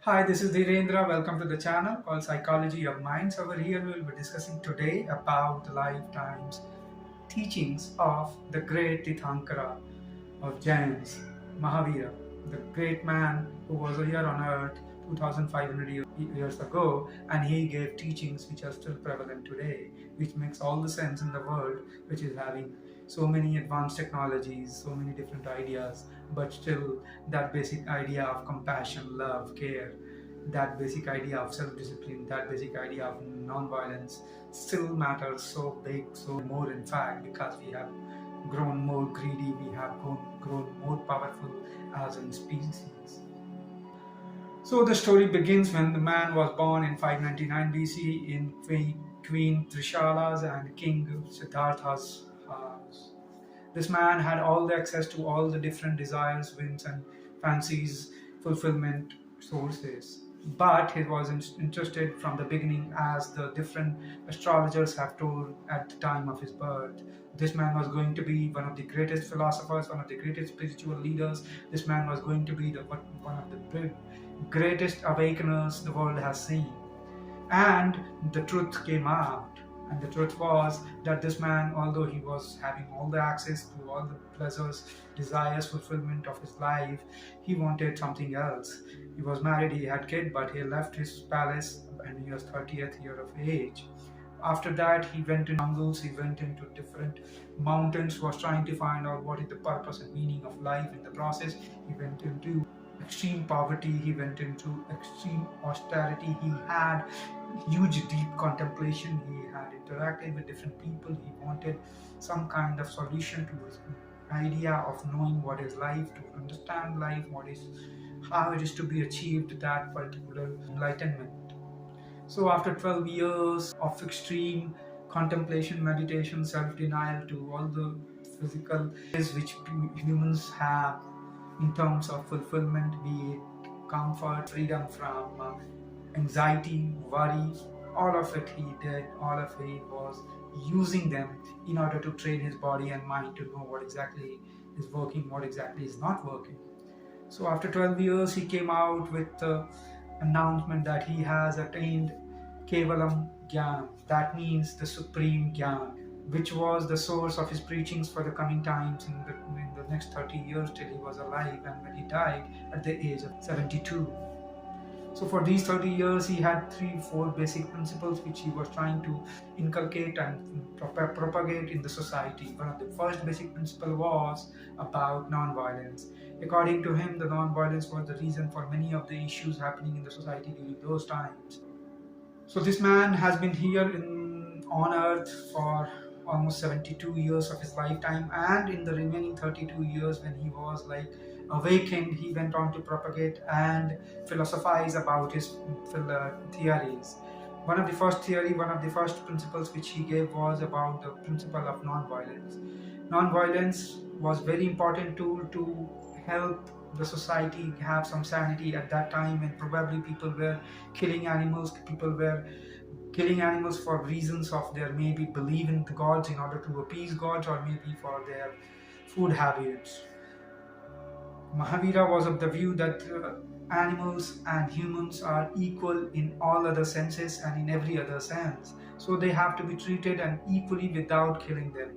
Hi, this is Dhirendra. Welcome to the channel called Psychology of Minds. Over here, we will be discussing today about the lifetimes teachings of the great Tirthankara of Jains, Mahavira, the great man who was here on earth 2500 years ago, and he gave teachings which are still prevalent today, which makes all the sense in the world, which is having so many advanced technologies, so many different ideas, but still that basic idea of compassion, love, care, that basic idea of self-discipline, that basic idea of non-violence still matters so big, so more in fact, because we have grown more greedy, we have grown more powerful as a species. So the story begins when the man was born in 599 BC in Queen Trishala's and King Siddhartha's house. This man had all the access to all the different desires, whims, and fancies, fulfillment sources. But he was interested from the beginning, as the different astrologers have told at the time of his birth. This man was going to be one of the greatest philosophers, one of the greatest spiritual leaders. This man was going to be one of the greatest awakeners the world has seen. And the truth came out. And the truth was that this man, although he was having all the access to all the pleasures, desires, fulfillment of his life, he wanted something else. He was married, he had kid, but he left his palace and he was 30th year of age. After that, he went in jungles, he went into different mountains, was trying to find out what is the purpose and meaning of life. In the process, he went into extreme poverty, he went into extreme austerity, he had huge deep contemplation, he had interacted with different people, he wanted some kind of solution to his idea of knowing what is life, to understand life, how it is to be achieved, that particular enlightenment. So after 12 years of extreme contemplation, meditation, self-denial, to all the physical ways which humans have in terms of fulfillment, be it comfort, freedom from anxiety, worry, all of it he did, all of it was using them in order to train his body and mind to know what exactly is working, what exactly is not working. So after 12 years, he came out with the announcement that he has attained Kevalam Jnana, that means the supreme Jnana, which was the source of his preachings for the coming times in the next 30 years till he was alive, and when he died at the age of 72. So for these 30 years, he had 3-4 basic principles which he was trying to inculcate and propagate in the society. One of the first basic principle was about non-violence. According to him, the non-violence was the reason for many of the issues happening in the society during those times. So this man has been here on earth for almost 72 years of his lifetime, and in the remaining 32 years when he was like awakened, he went on to propagate and philosophize about his theories. One of the first principles which he gave was about the principle of non-violence. Non-violence was very important tool to help the society have some sanity at that time, and probably people were killing animals, for reasons of their maybe belief in the gods in order to appease gods, or maybe for their food habits. Mahavira was of the view that animals and humans are equal in all other senses and in every other sense, so they have to be treated and equally without killing them.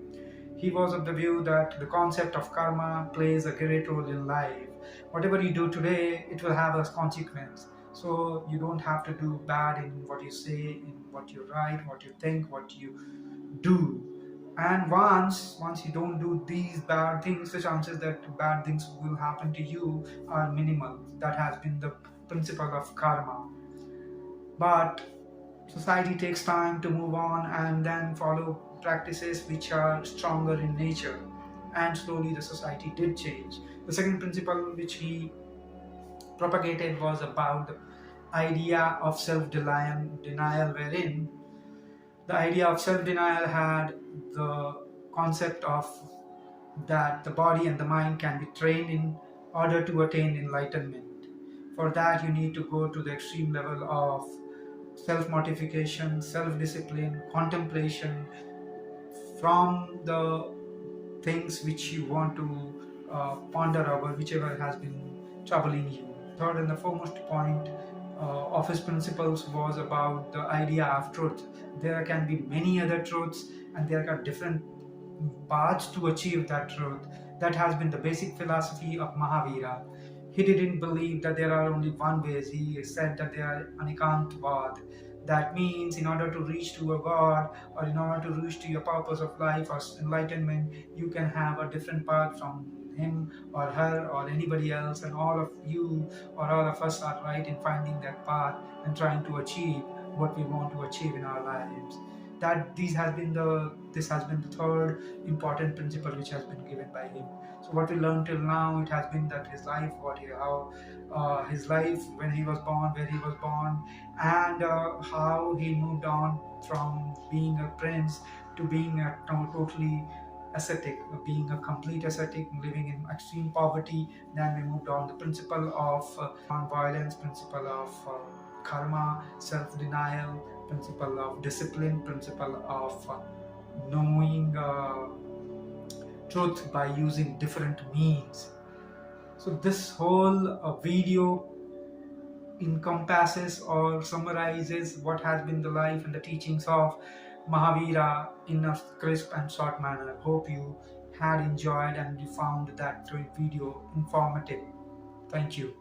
He was of the view that the concept of karma plays a great role in life. Whatever you do today, it will have a consequence. So you don't have to do bad in what you say, in what you write, what you think, what you do. And once you don't do these bad things, the chances that bad things will happen to you are minimal. That has been the principle of karma. But society takes time to move on and then follow practices which are stronger in nature, and slowly the society did change. The second principle which he propagated was about the idea of self-denial, wherein the idea of self-denial had the concept of that the body and the mind can be trained in order to attain enlightenment. For that, you need to go to the extreme level of self-mortification, self-discipline, contemplation from the things which you want to ponder over, whichever has been troubling you. Third and the foremost point of his principles was about the idea of truth. There can be many other truths, and there are different paths to achieve that truth. That has been the basic philosophy of Mahavira. He didn't believe that there are only one ways. He said that there are anikantvad. That means in order to reach to a God, or in order to reach to your purpose of life or enlightenment, you can have a different path from him or her or anybody else, and all of you or all of us are right in finding that path and trying to achieve what we want to achieve in our lives. That this has been the third important principle which has been given by him. So what we learned till now, it has been that his life, his life when he was born, where he was born, and how he moved on from being a prince to being a totally ascetic, being a complete ascetic, living in extreme poverty. Then we moved on the principle of non-violence, principle of karma, self-denial, principle of discipline, principle of knowing truth by using different means. So this whole video encompasses or summarizes what has been the life and the teachings of Mahavira in a crisp and short manner. Hope you had enjoyed and you found that video informative. Thank you.